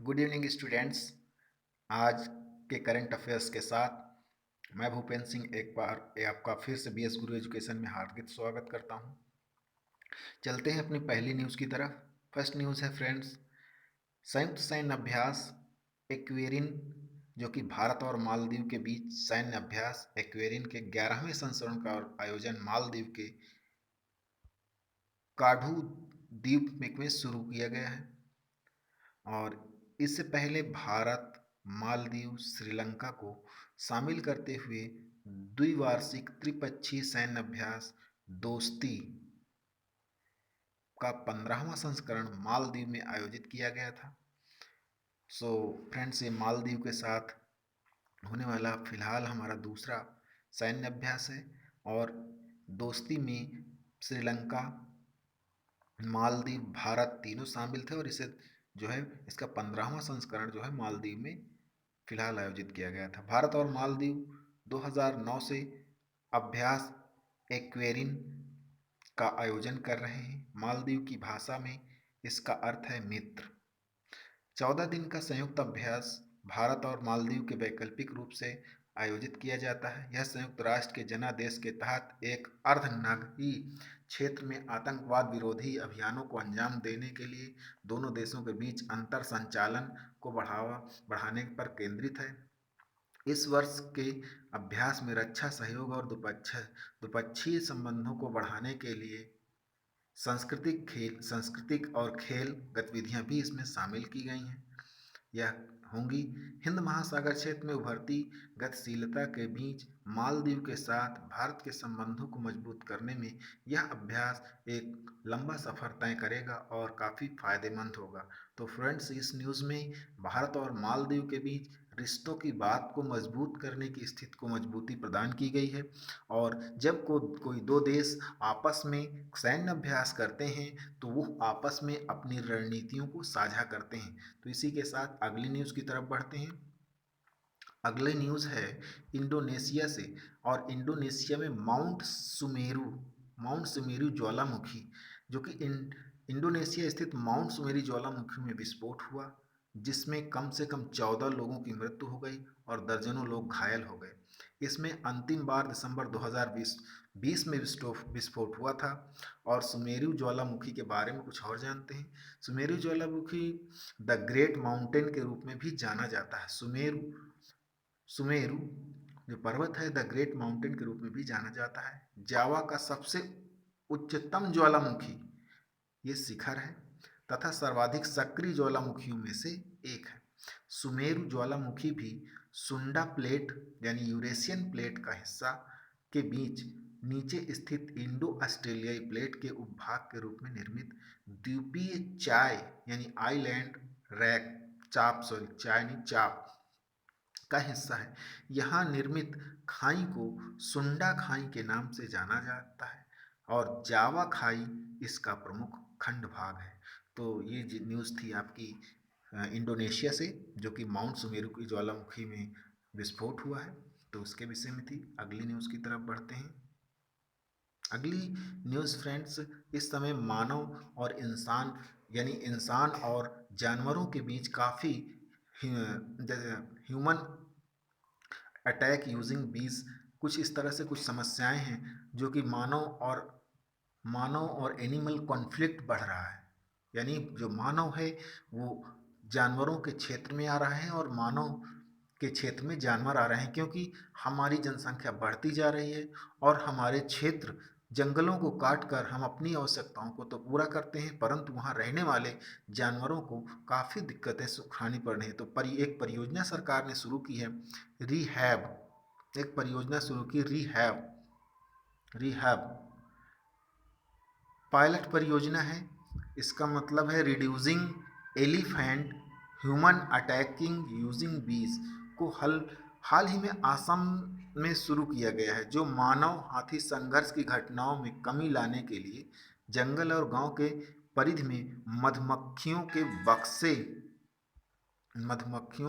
Good evening students. आज के current affairs के साथ मैं भूपेंद्र सिंह एक बार आपका फिर से बीएस गुरु एजुकेशन में हार्दिक स्वागत करता हूं। चलते हैं अपनी पहली न्यूज़ की तरफ। फर्स्ट न्यूज़ है फ्रेंड्स, संयुक्त सैन्य अभ्यास एक्वेरिन, जो कि भारत और मालदीव के बीच सैन्य अभ्यास एक्वेरिन के 11वें संस्करण का आयोजन मालदीव के काढ़ू द्वीप में शुरू किया गया है। और इससे पहले भारत मालदीव श्रीलंका को शामिल करते हुए द्विवार्षिक त्रिपक्षीय सैन्य अभ्यास दोस्ती का 15वां संस्करण मालदीव में आयोजित किया गया था। फ्रेंड्स, ये मालदीव के साथ होने वाला फिलहाल हमारा दूसरा सैन्य अभ्यास है और दोस्ती में श्रीलंका, मालदीव, भारत तीनों शामिल थे और इसे जो है इसका 15वां संस्करण जो है मालदीव में फिलहाल आयोजित किया गया था। भारत और मालदीव 2009 से अभ्यास एक्वेरिन का आयोजन कर रहे हैं। मालदीव की भाषा में इसका अर्थ है मित्र। 14 दिन का संयुक्त अभ्यास भारत और मालदीव के वैकल्पिक रूप से आयोजित किया जाता है। यह संयुक्त राष्ट्र के जनादेश के तहत एक अर्धनगरीय क्षेत्र में आतंकवाद विरोधी अभियानों को अंजाम देने के लिए दोनों देशों के बीच अंतर संचालन को बढ़ाने पर केंद्रित है। इस वर्ष के अभ्यास में रक्षा सहयोग और द्विपक्षीय संबंधों को बढ़ाने के लिए सांस्कृतिक और खेल गतिविधियां भी इसमें शामिल की गई हैं। यह होंगी हिंद महासागर क्षेत्र में उभरती गतिशीलता के बीच मालदीव के साथ भारत के संबंधों को मजबूत करने में यह अभ्यास एक लंबा सफर तय करेगा और काफ़ी फायदेमंद होगा। तो फ्रेंड्स, इस न्यूज़ में भारत और मालदीव के बीच रिश्तों की बात को मजबूत करने की स्थिति को मजबूती प्रदान की गई है और जब कोई दो देश आपस में सैन्य अभ्यास करते हैं तो वो आपस में अपनी रणनीतियों को साझा करते हैं। तो इसी के साथ अगली न्यूज़ की तरफ बढ़ते हैं। अगली न्यूज़ है इंडोनेशिया से और इंडोनेशिया में माउंट सुमेरु ज्वालामुखी, जो कि इंडोनेशिया स्थित माउंट सुमेरु ज्वालामुखी में विस्फोट हुआ, जिसमें कम से कम 14 लोगों की मृत्यु हो गई और दर्जनों लोग घायल हो गए। इसमें अंतिम बार दिसंबर 2020 में विस्फोट हुआ था। और सुमेरु ज्वालामुखी के बारे में कुछ और जानते हैं। सुमेरु ज्वालामुखी द ग्रेट माउंटेन के रूप में भी जाना जाता है। सुमेरु जो पर्वत है द ग्रेट माउंटेन के रूप में भी जाना जाता है। जावा का सबसे उच्चतम ज्वालामुखी ये शिखर है तथा सर्वाधिक सक्रिय ज्वालामुखियों में से एक है। सुमेरु ज्वालामुखी भी सुंडा प्लेट यानी यूरेशियन प्लेट का हिस्सा के बीच नीचे स्थित इंडो ऑस्ट्रेलियाई प्लेट के उपभाग के रूप में निर्मित द्वीपीय चाय यानी आइलैंड रैक चाप का हिस्सा है। यहाँ निर्मित खाई को सुंडा खाई के नाम से जाना जाता है और जावा खाई इसका प्रमुख खंड भाग है। तो ये न्यूज़ थी आपकी इंडोनेशिया से, जो कि माउंट सुमेरु की ज्वालामुखी में विस्फोट हुआ है, तो उसके विषय में थी। अगली न्यूज़ की तरफ बढ़ते हैं। अगली न्यूज़ फ्रेंड्स, इस समय मानव और इंसान यानी इंसान और जानवरों के बीच काफ़ी ह्यूमन अटैक यूजिंग बीज कुछ इस तरह से कुछ समस्याएं हैं जो कि मानव और एनिमल कॉन्फ्लिक्ट बढ़ रहा है। यानी जो मानव है वो जानवरों के क्षेत्र में आ रहा है और मानव के क्षेत्र में जानवर आ रहे हैं, क्योंकि हमारी जनसंख्या बढ़ती जा रही है और हमारे क्षेत्र जंगलों को काट कर हम अपनी आवश्यकताओं को तो पूरा करते हैं, परंतु वहाँ रहने वाले जानवरों को काफ़ी दिक्कतें उठानी पड़ रही हैं। तो एक परियोजना सरकार ने शुरू की है, एक परियोजना शुरू की रिहैब पायलट परियोजना है। इसका मतलब है reducing elephant human attacking using बीज को हाल ही में आसाम में शुरू किया गया है, जो मानव हाथी संघर्ष की घटनाओं में कमी लाने के लिए जंगल और गांव के परिधि में मधुमक्खियों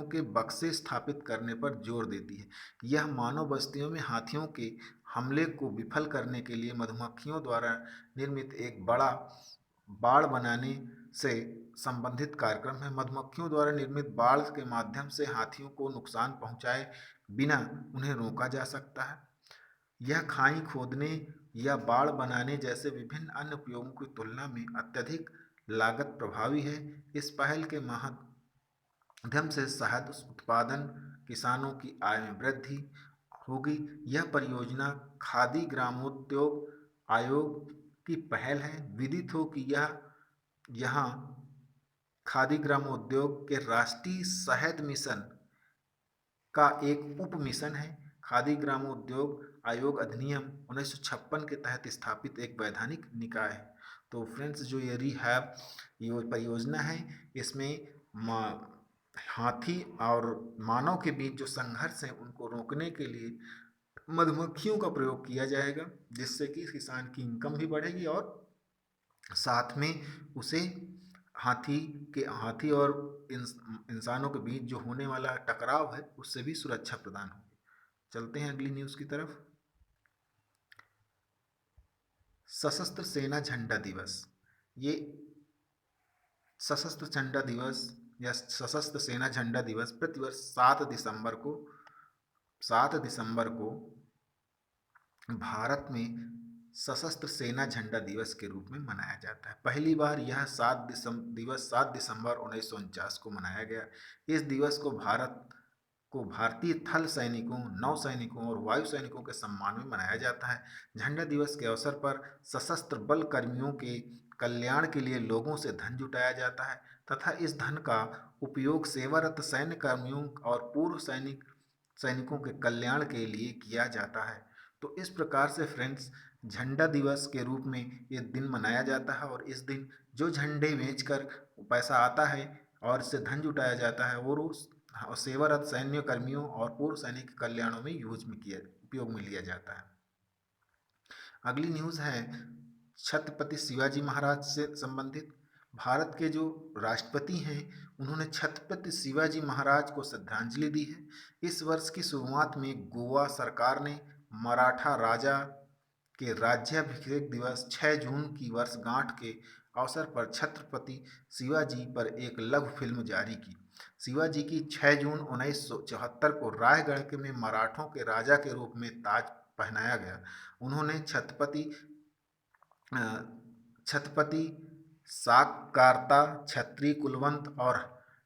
के बक्से स्थापित करने पर जोर देती है। यह मानव बस्तियों में हाथियों के हमले को विफल करने के लिए मधुमक्खियों द्वारा निर्मित एक बड़ा बाड़ बनाने से संबंधित कार्यक्रम है। मधुमक्खियों द्वारा निर्मित बाड़ के माध्यम से हाथियों को नुकसान पहुंचाए बिना उन्हें रोका जा सकता है। यह खाई खोदने या बाड़ बनाने जैसे विभिन्न अन्य उपयोगों की तुलना में अत्यधिक लागत प्रभावी है। इस पहल के माध्यम से शहद उत्पादन, किसानों की आय में वृद्धि होगी। यह परियोजना खादी ग्रामोद्योग आयोग की पहल है। विदित हो कि यह यहाँ खादी ग्रामोद्योग के राष्ट्रीय शहद मिशन का एक उप मिशन है। खादी ग्रामोद्योग आयोग अधिनियम 1956 के तहत स्थापित एक वैधानिक निकाय है। तो फ्रेंड्स, जो ये रिहैब परियोजना है, इसमें हाथी और मानव के बीच जो संघर्ष है उनको रोकने के लिए मधुमक्खियों का प्रयोग किया जाएगा, जिससे कि किसान की इनकम भी बढ़ेगी और साथ में उसे हाथी और इंसानों के बीच जो होने वाला टकराव है उससे भी सुरक्षा प्रदान होगी। चलते हैं अगली न्यूज़ की तरफ। सशस्त्र सेना झंडा दिवस। ये सशस्त्र झंडा दिवस या सशस्त्र सेना झंडा दिवस प्रतिवर्ष 7 दिसंबर को भारत में सशस्त्र सेना झंडा दिवस के रूप में मनाया जाता है। पहली बार यह 7 दिसंबर 1949 को मनाया गया। इस दिवस को भारतीय थल सैनिकों, नौ सैनिकों और वायु सैनिकों के सम्मान में मनाया जाता है। झंडा दिवस के अवसर पर सशस्त्र बल कर्मियों के कल्याण के लिए लोगों से धन जुटाया जाता है तथा इस धन का उपयोग सेवारत सैन्य कर्मियों और पूर्व सैनिकों के कल्याण के लिए किया जाता है। तो इस प्रकार से फ्रेंड्स, झंडा दिवस के रूप में ये दिन मनाया जाता है और इस दिन जो झंडे बेचकर पैसा आता है और इससे धन जुटाया जाता है वो सेवारत सैन्य कर्मियों और पूर्व सैनिक कल्याणों में उपयोग में लिया जाता है। अगली न्यूज़ है छत्रपति शिवाजी महाराज से संबंधित। भारत के जो राष्ट्रपति हैं उन्होंने छत्रपति शिवाजी महाराज को श्रद्धांजलि दी है। इस वर्ष की शुरुआत में गोवा सरकार ने मराठा राजा के राज्याभिषेक दिवस 6 जून की वर्षगांठ के अवसर पर छत्रपति शिवाजी पर एक लघु फिल्म जारी की। शिवाजी की 6 जून 1974 को रायगढ़ में मराठों के राजा के रूप में ताज पहनाया गया। उन्होंने छत्रपति साकारता, क्षत्रिय कुलवंत और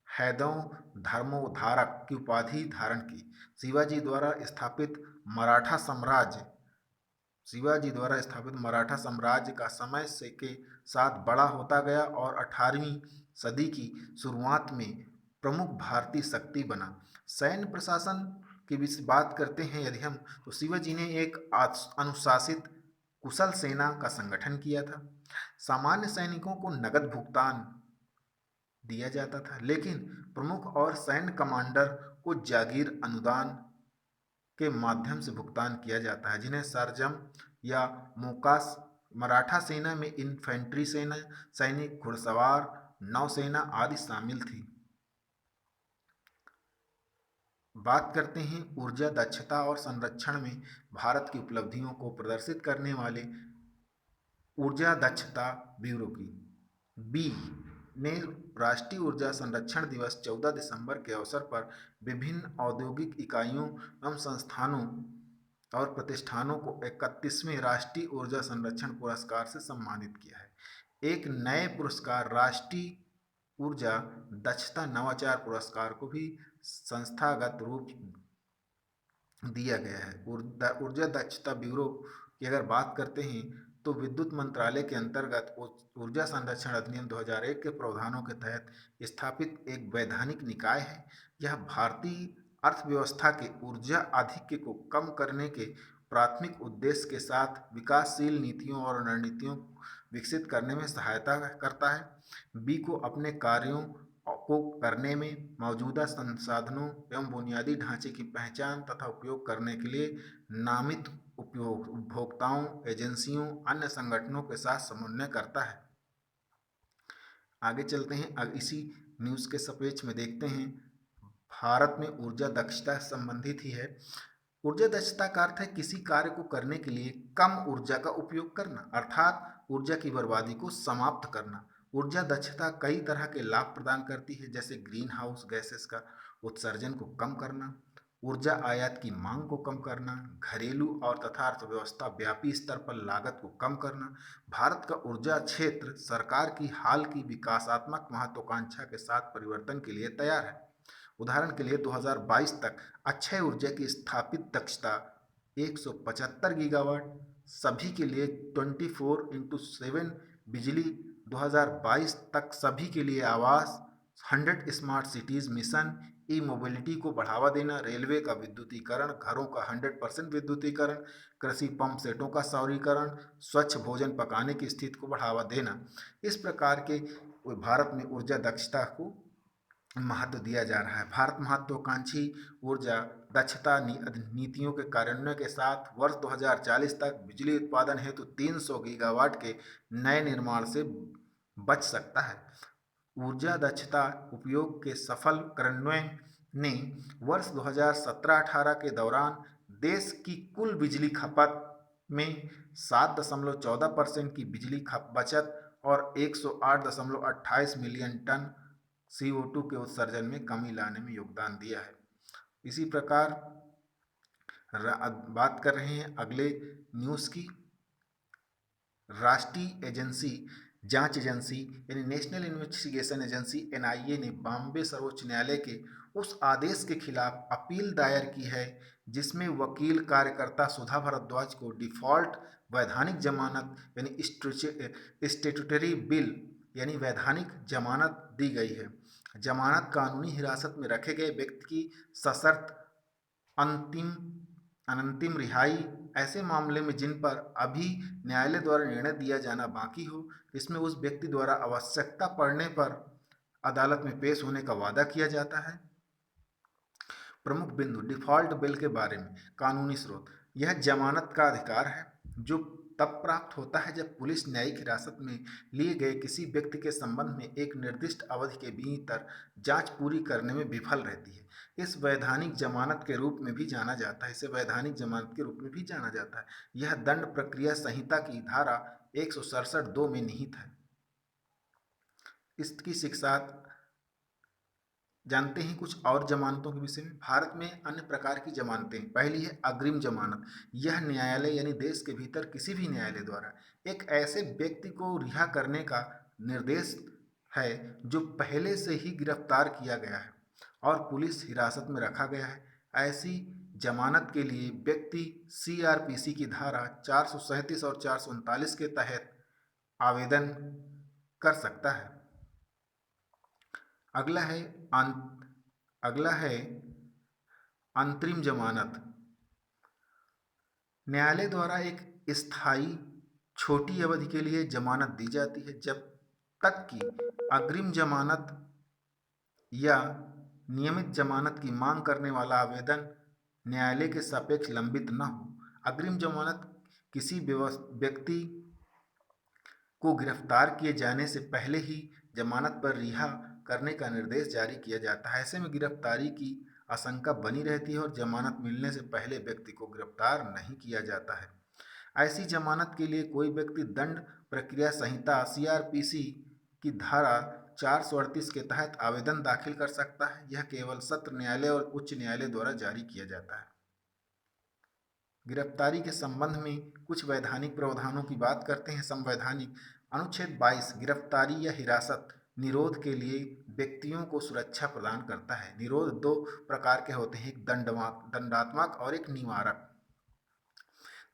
हैदों धर्मोद्धारक की उपाधि धारण की। शिवाजी द्वारा स्थापित मराठा साम्राज्य का समय से के साथ बड़ा होता गया और 18वीं सदी की शुरुआत में प्रमुख भारतीय शक्ति बना। सैन्य प्रशासन की बात करते हैं यदि हम, तो शिवाजी ने एक अनुशासित कुशल सेना का संगठन किया था। सामान्य सैनिकों को नगद भुगतान दिया जाता था, लेकिन प्रमुख और सैन्य कमांडर को जागीर अनुदान के माध्यम से भुगतान किया जाता है, जिन्हें सरजम या मोकास। मराठा सेना में इन्फेंट्री सैनिक, घुड़सवार, नौसेना आदि शामिल थी। बात करते हैं ऊर्जा दक्षता और संरक्षण में भारत की उपलब्धियों को प्रदर्शित करने वाले ऊर्जा दक्षता ब्यूरो की। बी ने राष्ट्रीय ऊर्जा संरक्षण दिवस 14 दिसंबर के अवसर पर विभिन्न औद्योगिक इकाइयों एवं संस्थानों और प्रतिष्ठानों को 31वें राष्ट्रीय ऊर्जा संरक्षण पुरस्कार से सम्मानित किया है। एक नए पुरस्कार राष्ट्रीय ऊर्जा दक्षता नवाचार पुरस्कार को भी संस्थागत रूप दिया गया है। ऊर्जा दक्षता ब्यूरो की अगर बात करते हैं तो विद्युत मंत्रालय के अंतर्गत ऊर्जा संरक्षण अधिनियम 2001 के प्रावधानों के तहत स्थापित एक वैधानिक निकाय है। यह भारतीय अर्थव्यवस्था के ऊर्जा आधिक्य को कम करने के प्राथमिक उद्देश्य के साथ विकासशील नीतियों और रणनीतियों विकसित करने में सहायता करता है। बी को अपने कार्यों को करने में मौजूदा संसाधनों एवं बुनियादी ढांचे की पहचान तथा उपयोग करने के लिए नामित उपभोक्ताओं, एजेंसियों, अन्य संगठनों के साथ समन्वय करता है। आगे चलते हैं, अब इसी न्यूज़ के सापेक्ष में देखते हैं भारत में ऊर्जा दक्षता संबंधित ही है। ऊर्जा दक्षता का अर्थ है किसी कार्य को करने के लिए कम ऊर्जा का उपयोग करना, अर्थात ऊर्जा की बर्बादी को समाप्त करना। ऊर्जा दक्षता कई तरह के लाभ प्रदान करती है, जैसे ग्रीन हाउस गैसेस का उत्सर्जन को कम करना, ऊर्जा आयात की मांग को कम करना, घरेलू और तथा अर्थव्यवस्था व्यापी स्तर पर लागत को कम करना। भारत का ऊर्जा क्षेत्र सरकार की हाल की विकासात्मक महत्वाकांक्षा के साथ परिवर्तन के लिए तैयार है। उदाहरण के लिए 2022 तक अक्षय ऊर्जा की स्थापित दक्षता 175 गीगावाट, सभी के लिए 24x7 बिजली, 2022 तक सभी के लिए आवास, 100 स्मार्ट सिटीज मिशन, ई मोबिलिटी को बढ़ावा देना, रेलवे का विद्युतीकरण, घरों का 100% विद्युतीकरण, कृषि पंप सेटों का सौरीकरण, स्वच्छ भोजन पकाने की स्थिति को बढ़ावा देना। इस प्रकार के भारत में ऊर्जा दक्षता को महत्व दिया जा रहा है। भारत महत्वाकांक्षी ऊर्जा दक्षता नीतियों के कार्यान्वयन के साथ वर्ष 2040 तक बिजली उत्पादन हेतु 300 गीगावाट के नए निर्माण से बच सकता है। ऊर्जा दक्षता उपयोग के सफल कार्यान्वयन ने वर्ष 2017-18 के दौरान देश की कुल बिजली खपत में 7.14% की बिजली बचत और 108.28 मिलियन टन CO2 के उत्सर्जन में कमी लाने में योगदान दिया है। इसी प्रकार बात कर रहे हैं अगले न्यूज़ की। राष्ट्रीय एजेंसी जांच एजेंसी यानी नेशनल इन्वेस्टिगेशन एजेंसी NIA ने बॉम्बे सर्वोच्च न्यायालय के उस आदेश के खिलाफ अपील दायर की है जिसमें वकील कार्यकर्ता सुधा भारद्वाज को डिफॉल्ट वैधानिक जमानत यानी स्टेटूटरी बिल यानी वैधानिक जमानत दी गई है। जमानत कानूनी हिरासत में रखे गए व्यक्ति की सशर्त अनंतिम रिहाई ऐसे मामले में जिन पर अभी न्यायालय द्वारा निर्णय दिया जाना बाकी हो, इसमें उस व्यक्ति द्वारा आवश्यकता पड़ने पर अदालत में पेश होने का वादा किया जाता है। प्रमुख बिंदु डिफॉल्ट बिल के बारे में। कानूनी स्रोत। यह जमानत का अधिकार है जो तब प्राप्त होता है जब पुलिस न्यायिक हिरासत में लिए गए किसी व्यक्ति के संबंध में एक निर्दिष्ट अवधि के भीतर जांच पूरी करने में विफल रहती है। इस वैधानिक जमानत के रूप में भी जाना जाता है इसे वैधानिक जमानत के रूप में भी जाना जाता है। यह दंड प्रक्रिया संहिता की धारा 167(2) में निहित है। इसकी शिक्षा जानते हैं कुछ और जमानतों के विषय में। भारत में अन्य प्रकार की जमानतें। पहली है अग्रिम जमानत। यह न्यायालय यानी देश के भीतर किसी भी न्यायालय द्वारा एक ऐसे व्यक्ति को रिहा करने का निर्देश है जो पहले से ही गिरफ्तार किया गया है और पुलिस हिरासत में रखा गया है। ऐसी जमानत के लिए व्यक्ति CRPC की धारा 437 और 439 के तहत आवेदन कर सकता है। अगला है अंतरिम जमानत। न्यायालय द्वारा एक स्थायी छोटी अवधि के लिए जमानत दी जाती है जब तक कि अग्रिम जमानत या नियमित जमानत की मांग करने वाला आवेदन न्यायालय के सापेक्ष लंबित न हो। अग्रिम जमानत किसी व्यक्ति को गिरफ्तार किए जाने से पहले ही जमानत पर रिहा करने का निर्देश जारी किया जाता है। ऐसे में गिरफ्तारी की आशंका बनी रहती है और जमानत मिलने से पहले व्यक्ति को गिरफ्तार नहीं किया जाता है। ऐसी जमानत के लिए कोई व्यक्ति दंड प्रक्रिया संहिता CRPC की धारा 438 के तहत आवेदन दाखिल कर सकता है। यह केवल सत्र न्यायालय और उच्च न्यायालय द्वारा जारी किया जाता है। गिरफ्तारी के संबंध में कुछ वैधानिक प्रावधानों की बात करते हैं। संवैधानिक अनुच्छेद 22 गिरफ्तारी या हिरासत निरोध के लिए व्यक्तियों को सुरक्षा प्रदान करता है। निरोध दो प्रकार के होते हैं, एक दंडात्मक और एक निवारक।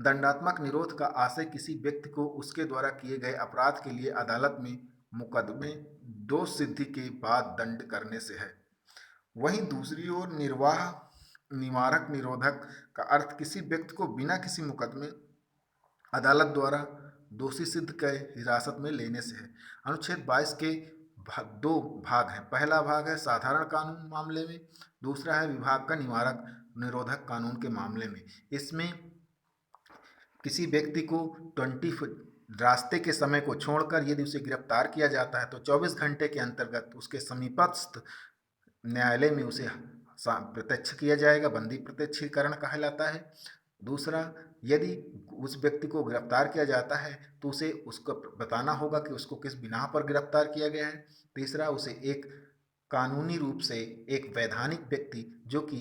दंडात्मक निरोध का आशय किसी व्यक्ति को उसके द्वारा किए गए अपराध के लिए अदालत में मुकदमे दोष सिद्धि के बाद दंड करने से है। वहीं दूसरी ओर निवारक निरोधक का अर्थ किसी व्यक्ति को बिना किसी मुकदमे अदालत द्वारा दोषी सिद्ध कर हिरासत में लेने से है। अनुच्छेद 22 के दो भाग हैं। पहला भाग है साधारण कानून मामले में, दूसरा है विभाग का निवारक निरोधक कानून के मामले में। इसमें किसी व्यक्ति को 20 रास्ते के समय को छोड़कर यदि उसे गिरफ्तार किया जाता है तो 24 घंटे के अंतर्गत उसके समीपस्थ न्यायालय में उसे प्रत्यक्ष किया जाएगा, बंदी प्रत्यक्षीकरण कहलाता है। दूसरा, यदि उस व्यक्ति को गिरफ्तार किया जाता है तो उसे उसको बताना होगा कि उसको किस बिना पर गिरफ्तार किया गया है। तीसरा, उसे एक कानूनी रूप से एक वैधानिक व्यक्ति जो कि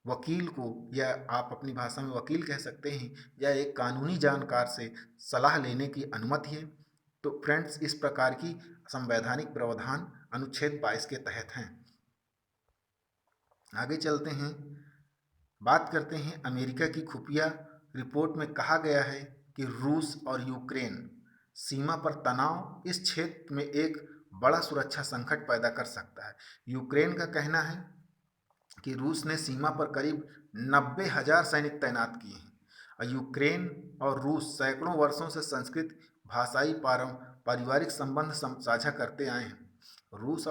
वकील को, या आप अपनी भाषा में वकील कह सकते हैं, या एक कानूनी जानकार से सलाह लेने की अनुमति है। तो फ्रेंड्स, इस प्रकार की संवैधानिक प्रावधान अनुच्छेद 22 के तहत हैं। आगे चलते हैं, बात करते हैं अमेरिका की खुफिया रिपोर्ट में कहा गया है कि रूस और यूक्रेन सीमा पर तनाव इस क्षेत्र में एक बड़ा सुरक्षा संकट पैदा कर सकता है। यूक्रेन का कहना है कि रूस ने सीमा पर करीब 90,000 सैनिक तैनात किए हैं, और यूक्रेन और रूस सैकड़ों वर्षों से संस्कृत, भाषाई, पारिवारिक संबंध साझा करते आए हैं। रूस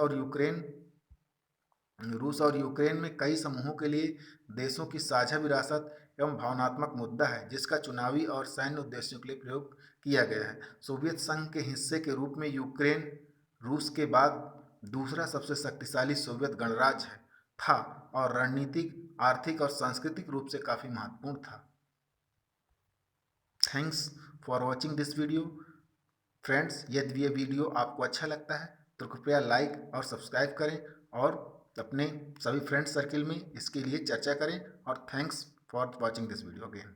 और यूक्रेन में कई समूहों के लिए देशों की साझा विरासत एवं भावनात्मक मुद्दा है, जिसका चुनावी और सैन्य उद्देश्यों के लिए प्रयोग किया गया है। सोवियत संघ के हिस्से के रूप में यूक्रेन रूस के बाद दूसरा सबसे शक्तिशाली सोवियत गणराज्य था, और रणनीतिक, आर्थिक और सांस्कृतिक रूप से काफ़ी महत्वपूर्ण था। Thanks for watching this video. Friends, यदि ये वीडियो आपको अच्छा लगता है तो कृपया लाइक और सब्सक्राइब करें, और अपने सभी फ्रेंड्स सर्किल में इसके लिए चर्चा करें। और thanks for watching this video again.